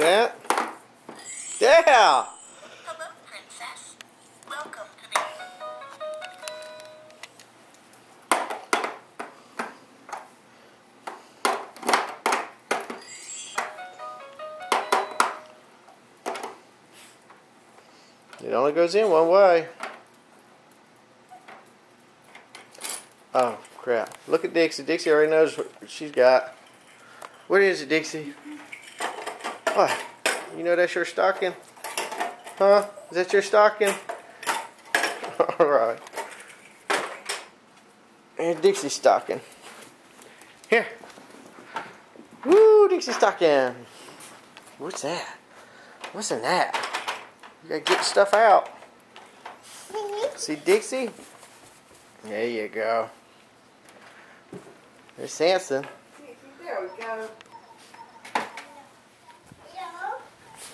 that. Yeah! Hello, Princess. Welcome to the... It only goes in one way. Oh, crap. Look at Dixie. Dixie already knows what she's got. What is it, Dixie? What? You know that's your stocking? Huh? Is that your stocking? Alright. And Dixie's stocking. Here. Woo, Dixie's stocking. What's that? What's in that? You gotta get the stuff out. See Dixie? There you go. There's Samson. There we go.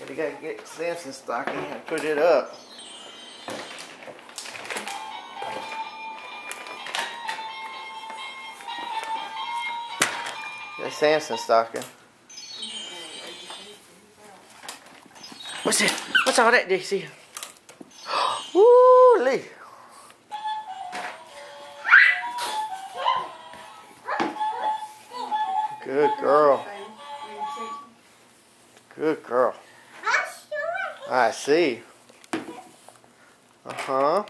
You gotta get Samson's stocking and put it up. There's Samson's stocking. What's it? What's all that, Dixie? Woo-lee. Good girl. Good girl. I see. Uh-huh.